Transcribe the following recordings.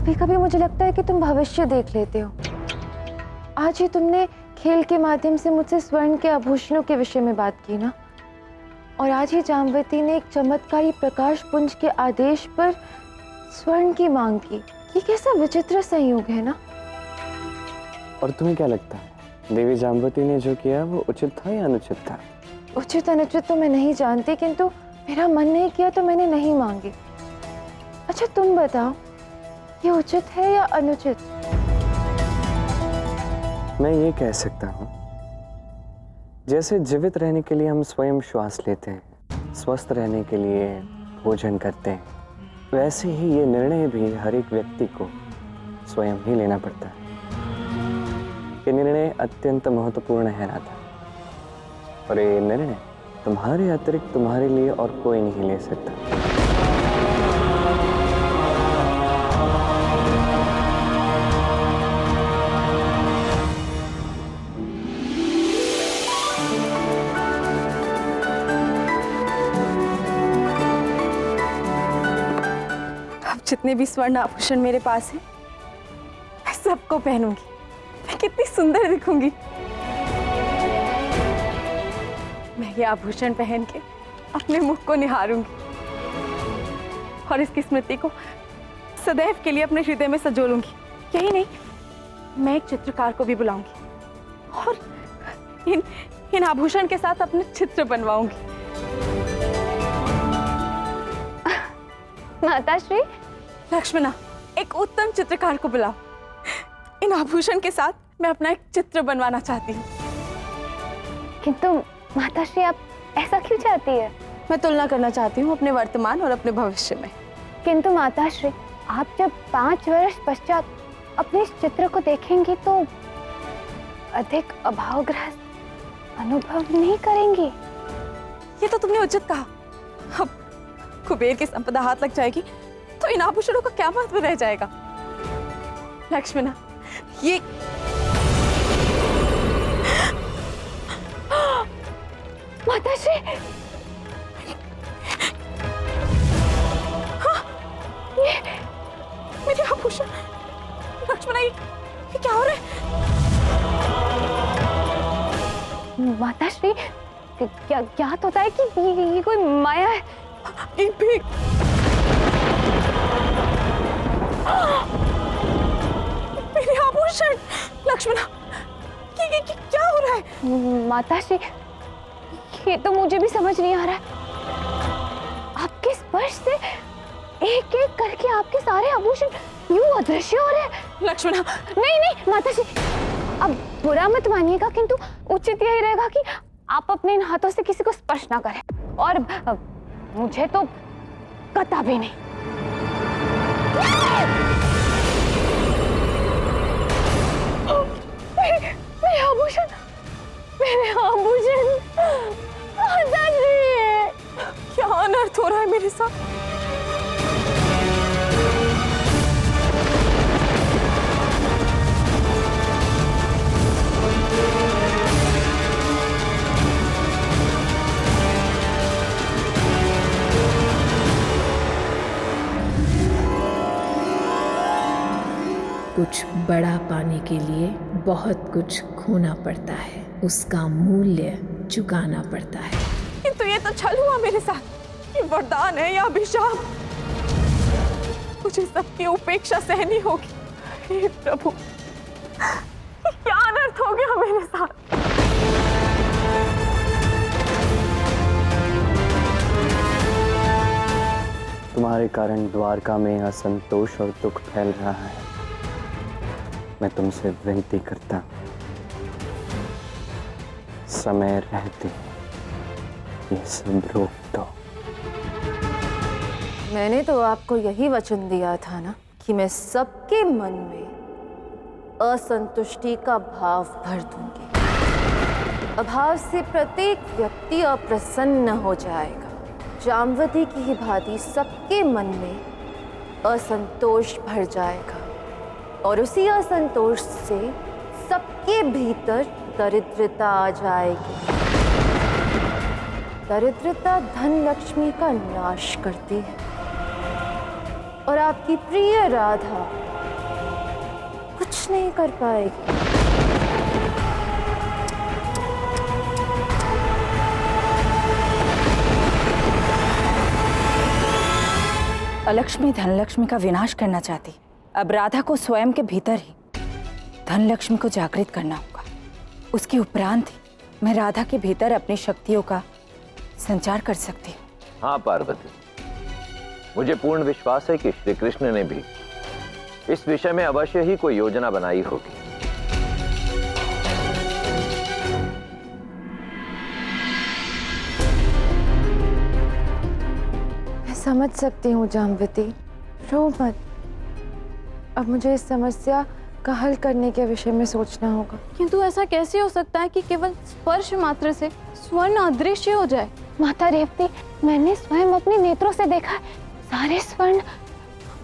कभी कभी मुझे लगता है कि तुम भविष्य देख लेते हो। आज ही तुमने खेल के माध्यम से मुझसे स्वर्ण के आभूषणों के विषय में बात की ना, और आज ही जामवती ने एक चमत्कारी प्रकाश पुंज के आदेश पर स्वर्ण की मांग की। ये कैसा विचित्र संयोग है ना। और तुम्हें क्या लगता है, देवी जामवती ने जो किया वो उचित था या अनुचित था? उचित अनुचित तो मैं नहीं जानती, किंतु मेरा मन नहीं किया तो मैंने नहीं मांगी। अच्छा तुम बताओ, ये उचित है या अनुचित? मैं ये कह सकता हूँ, जैसे जीवित रहने के लिए हम स्वयं श्वास लेते हैं, स्वस्थ रहने के लिए भोजन करते हैं, वैसे ही ये निर्णय भी हर एक व्यक्ति को स्वयं ही लेना पड़ता है। ये निर्णय अत्यंत महत्वपूर्ण है राधा, और ये निर्णय तुम्हारे अतिरिक्त तुम्हारे लिए और कोई नहीं ले सकता। जितने भी स्वर्ण आभूषण मेरे पास हैं, मैं सबको पहनूंगी। मैं कितनी सुंदर दिखूंगी। मैं ये आभूषण पहन के अपने मुख को निहारूंगी और इसकी स्मृति को सदैव के लिए अपने हृदय में संजोलूंगी। यही नहीं, मैं एक चित्रकार को भी बुलाऊंगी और इन आभूषण के साथ अपने चित्र बनवाऊंगी। माताश्री। लक्ष्मणा, एक उत्तम चित्रकार को बुलाओ। इन आभूषण के साथ मैं अपना एक चित्र बनवाना चाहती हूँ। किंतु माताश्री, आप ऐसा क्यों चाहती है? मैं तुलना करना चाहती हूँ अपने वर्तमान और अपने भविष्य में। किंतु माताश्री, आप जब 5 वर्ष पश्चात अपने इस चित्र को देखेंगी तो अधिक अभावग्रस्त अनुभव नहीं करेंगी? ये तो तुमने उचित कहा। अब कुबेर की संपदा हाथ लग जाएगी तो इन आभूषणों का क्या महत्व रह जाएगा? लक्ष्मणा, ये माताश्री, हाँ, ये मेरे आभूषण। लक्ष्मणा, ये क्या हो रहा है? माताश्री, क्या ज्ञात होता है कि ये कोई माया है। मेरे आभूषण। लक्ष्मणा, ये क्या हो रहा है? माताश्री, ये तो मुझे भी समझ नहीं आ रहा है। आपके स्पर्श से एक एक करके आपके सारे आभूषण यूं अदृश्य हो रहे हैं। लक्ष्मणा, नहीं माताश्री, अब बुरा मत मानिएगा, किंतु उचित यही रहेगा कि आप अपने इन हाथों से किसी को स्पर्श ना करें, और मुझे तो कतई नहीं। मेरे आभूषण, मेरे आभूषण। माताश्री, क्या अनर्थ हो रहा है मेरे साथ? कुछ बड़ा पाने के लिए बहुत कुछ खोना पड़ता है, उसका मूल्य चुकाना पड़ता है। किंतु ये तो छल हुआ मेरे साथ। ये वरदान है या अभिशाप? मुझे सबकी उपेक्षा सहनी होगी। हे प्रभु, क्या अनर्थ हो गया मेरे साथ? तुम्हारे कारण द्वारका में असंतोष और दुख फैल रहा है। मैं तुमसे विनती करता हूं, समय रहते ये सब रोक दो। मैंने तो आपको यही वचन दिया था ना कि मैं सबके मन में असंतुष्टि का भाव भर दूंगी। अभाव से प्रत्येक व्यक्ति अप्रसन्न हो जाएगा। जामवती की ही भांति सबके मन में असंतोष भर जाएगा, और उसी असंतोष से सबके भीतर दरिद्रता आ जाएगी। दरिद्रता धन लक्ष्मी का नाश करती है, और आपकी प्रिय राधा कुछ नहीं कर पाएगी। अलक्ष्मी धनलक्ष्मी का विनाश करना चाहती, अब राधा को स्वयं के भीतर ही धनलक्ष्मी को जागृत करना होगा। उसके उपरांत ही मैं राधा के भीतर अपनी शक्तियों का संचार कर सकती हूँ। हाँ पार्वती, मुझे पूर्ण विश्वास है कि श्री कृष्ण ने भी इस विषय में अवश्य ही कोई योजना बनाई होगी। मैं समझ सकती हूँ जाम्बवती, रो मत। अब मुझे इस समस्या का हल करने के विषय में सोचना होगा। किंतु ऐसा कैसे हो सकता है कि केवल स्पर्श मात्र से स्वर्ण अदृश्य हो जाए? माता रेवती, मैंने स्वयं अपने नेत्रों से देखा, सारे स्वर्ण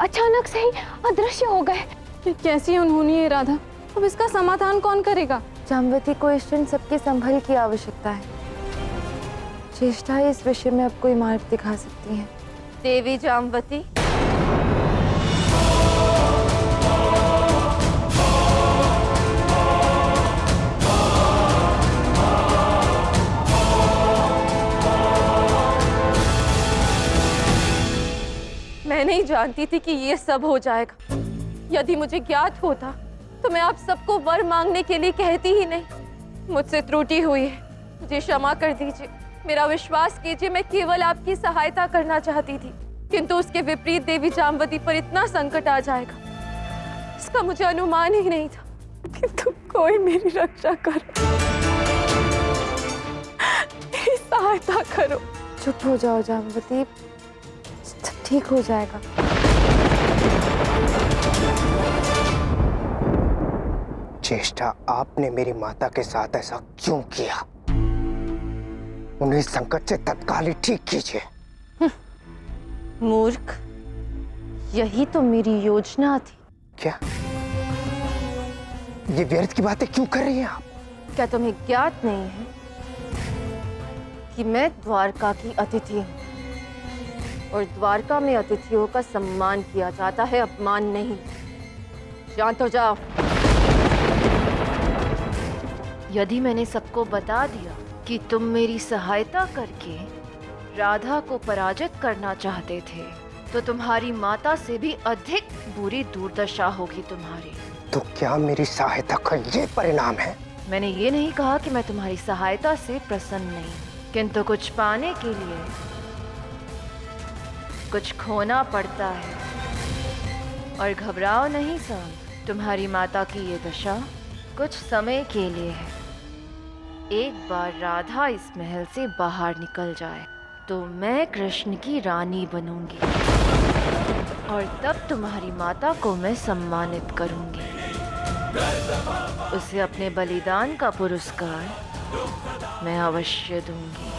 अचानक से ही अदृश्य हो गए। ये कैसी अनहोनी है राधा, अब इसका समाधान कौन करेगा? जाम्बवती को इस क्षण सबके संभल की आवश्यकता है। ज्येष्ठा इस विषय में अब कोई मार्ग दिखा सकती है। देवी जाम्बवती, मैं नहीं जानती थी कि ये सब हो जाएगा। यदि मुझे ज्ञात होता तो मैं आप सबको वर मांगने के लिए कहती ही नहीं। मुझसे त्रुटि हुई है, मुझे क्षमा कर दीजिए। मेरा विश्वास कीजिए, मैं केवल आपकी सहायता करना चाहती थी, किंतु उसके विपरीत देवी जाम्बवती पर इतना संकट आ जाएगा, इसका मुझे अनुमान ही नहीं था। किंतु कोई मेरी रक्षा करो, मेरी सहायता करो। चुप हो जाओ जाम्बवती, सब ठीक हो जाएगा। ज्येष्ठा, आपने मेरी माता के साथ ऐसा क्यों किया? उन्हें इस संकट से तत्काल ही ठीक कीजिए। मूर्ख, यही तो मेरी योजना थी। क्या ये व्यर्थ की बातें क्यों कर रही हैं आप? क्या तुम्हें ज्ञात नहीं है कि मैं द्वारका की अतिथि हूँ और द्वारका में अतिथियों का सम्मान किया जाता है, अपमान नहीं। जान तो जाओ। यदि मैंने सबको बता दिया कि तुम मेरी सहायता करके राधा को पराजित करना चाहते थे, तो तुम्हारी माता से भी अधिक बुरी दुर्दशा होगी तुम्हारी। तो क्या मेरी सहायता का ये परिणाम है? मैंने ये नहीं कहा कि मैं तुम्हारी सहायता से प्रसन्न नहीं, किंतु कुछ पाने के लिए कुछ खोना पड़ता है। और घबराओ नहीं सांब, तुम्हारी माता की ये दशा कुछ समय के लिए है। एक बार राधा इस महल से बाहर निकल जाए तो मैं कृष्ण की रानी बनूंगी और तब तुम्हारी माता को मैं सम्मानित करूंगी। उसे अपने बलिदान का पुरस्कार मैं अवश्य दूंगी।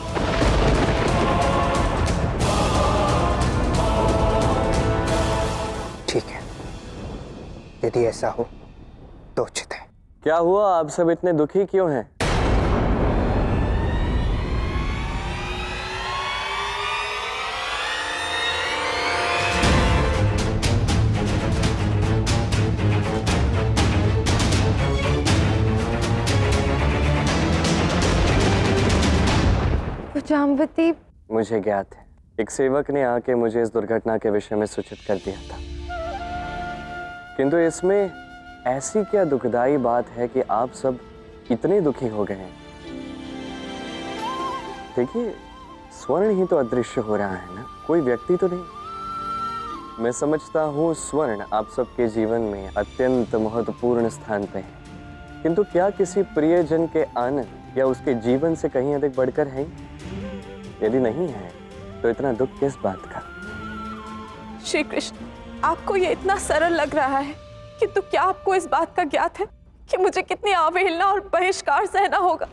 ठीक है, यदि ऐसा हो तो उचित है। क्या हुआ, आप सब इतने दुखी क्यों हैं? जाम्बवती, मुझे ज्ञात है, एक सेवक ने आके मुझे इस दुर्घटना के विषय में सूचित कर दिया था, किंतु इसमें ऐसी क्या दुखदाई बात है कि आप सब इतने दुखी हो गए हैं? देखिए, स्वर्ण ही तो अदृश्य हो रहा है ना, कोई व्यक्ति तो नहीं। मैं समझता हूँ स्वर्ण आप सबके जीवन में अत्यंत महत्वपूर्ण स्थान पे है, किंतु क्या किसी प्रियजन के आनंद या उसके जीवन से कहीं अधिक बढ़कर है? यदि नहीं है तो इतना दुख किस बात का? श्री कृष्ण, आपको ये इतना सरल लग रहा है, किंतु क्या आपको इस बात का ज्ञात है कि मुझे कितनी अवहेलना और बहिष्कार सहना होगा?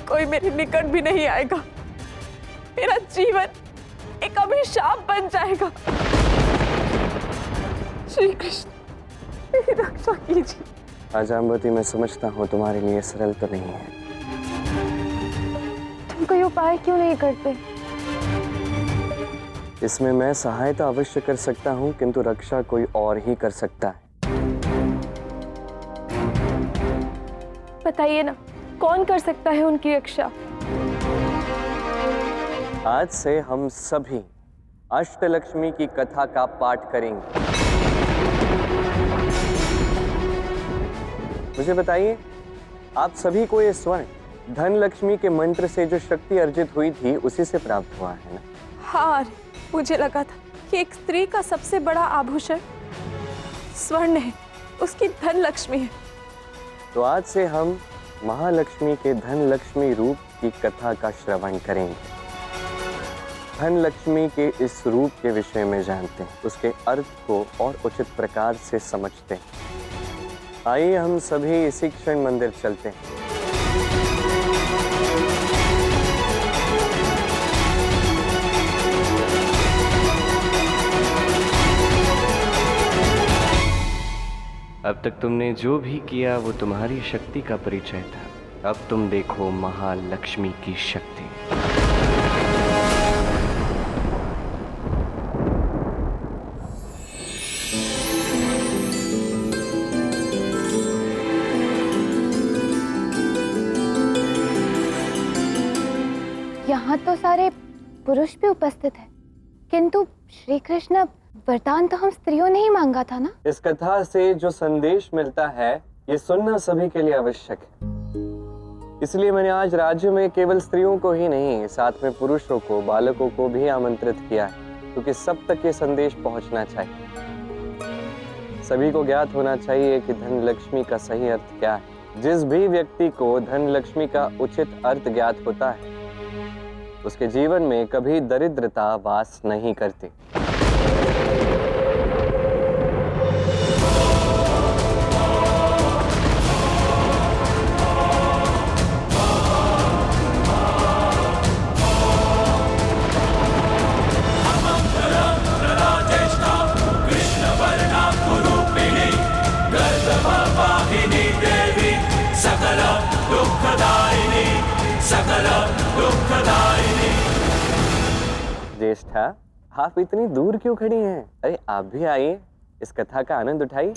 कोई मेरे निकट भी नहीं आएगा, मेरा जीवन एक अभिशाप बन जाएगा। श्री कृष्ण, मेरी रक्षा कीजिए। जाम्बवती, मैं समझता हूँ तुम्हारे लिए सरल तो नहीं है। तुम कोई उपाय क्यों नहीं करते? इसमें मैं सहायता अवश्य कर सकता हूं, किंतु रक्षा कोई और ही कर सकता है। बताइए ना, कौन कर सकता है उनकी रक्षा? आज से हम सभी अष्टलक्ष्मी की कथा का पाठ करेंगे। मुझे बताइए, आप सभी को ये स्वर्ण धन लक्ष्मी के मंत्र से जो शक्ति अर्जित हुई थी उसी से प्राप्त हुआ है ना? हाँ, मुझे लगा था कि एक स्त्री का सबसे बड़ा आभूषण स्वर्ण है, उसकी धन लक्ष्मी है। तो आज से हम महालक्ष्मी के धन लक्ष्मी रूप की कथा का श्रवण करेंगे। धन लक्ष्मी के इस रूप के विषय में जानते हैं, उसके अर्थ को और उचित प्रकार से समझते हैं। आइए हम सभी इसी क्षण मंदिर चलते हैं। अब तक तुमने जो भी किया वो तुम्हारी शक्ति का परिचय था। अब तुम देखो महालक्ष्मी की शक्ति। यहाँ तो सारे पुरुष भी उपस्थित हैं, किंतु श्री कृष्ण, वरदान तो हम स्त्रियों ने ही मांगा था ना? इस कथा से जो संदेश मिलता है ये सुनना सभी के लिए आवश्यक है। इसलिए मैंने आज राज्य में केवल स्त्रियों को ही नहीं, साथ में पुरुषों को, बालकों को भी आमंत्रित किया है, क्योंकि सब तक ये संदेश पहुंचना चाहिए। सभी को ज्ञात होना चाहिए कि धन लक्ष्मी का सही अर्थ क्या है। जिस भी व्यक्ति को धन लक्ष्मी का उचित अर्थ ज्ञात होता है उसके जीवन में कभी दरिद्रता वास नहीं करती। ज्येष्ठा, आप इतनी दूर क्यों खड़ी हैं? अरे आप भी आइए, इस कथा का आनंद उठाइए।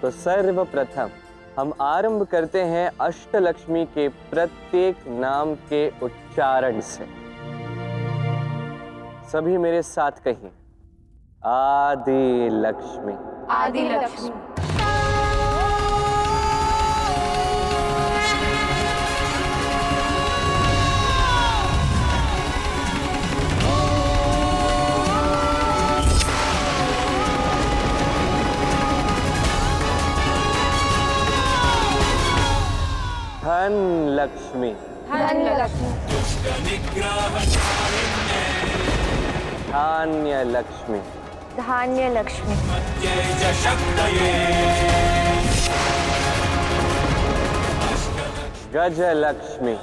तो सर्वप्रथम हम आरंभ करते हैं अष्टलक्ष्मी के प्रत्येक नाम के उच्चारण से। सभी मेरे साथ कहिए, आदि लक्ष्मी। आदि लक्ष्मी। धन लक्ष्मी। धन लक्ष्मी। धान्य लक्ष्मी। धान्य लक्ष्मी। गज लक्ष्मी।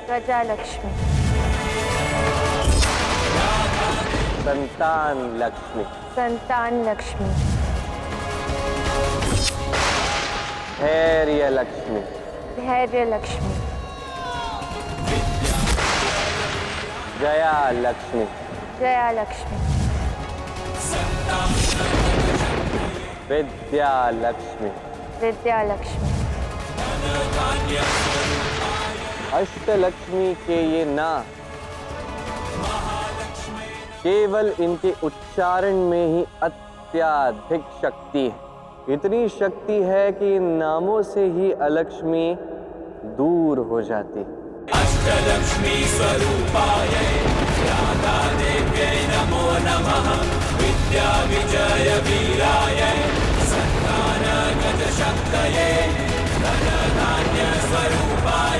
गजा लक्ष्मी। संतान लक्ष्मी। संतान लक्ष्मी। धैर्य लक्ष्मी। धैर्य लक्ष्मी। जया लक्ष्मी। जया लक्ष्मी। विद्या लक्ष्मी। विद्या लक्ष्मी। अष्टलक्ष्मी के ये नाम केवल इनके उच्चारण में ही अत्यधिक शक्ति है। इतनी शक्ति है कि इन नामों से ही अलक्ष्मी दूर हो जाती। अष्टलक्ष्मी स्वरूपाय राधा देव्यै नमो नमः। विद्या विजय वीराय संतान गज शक्तये धन धान्य स्वरूपाय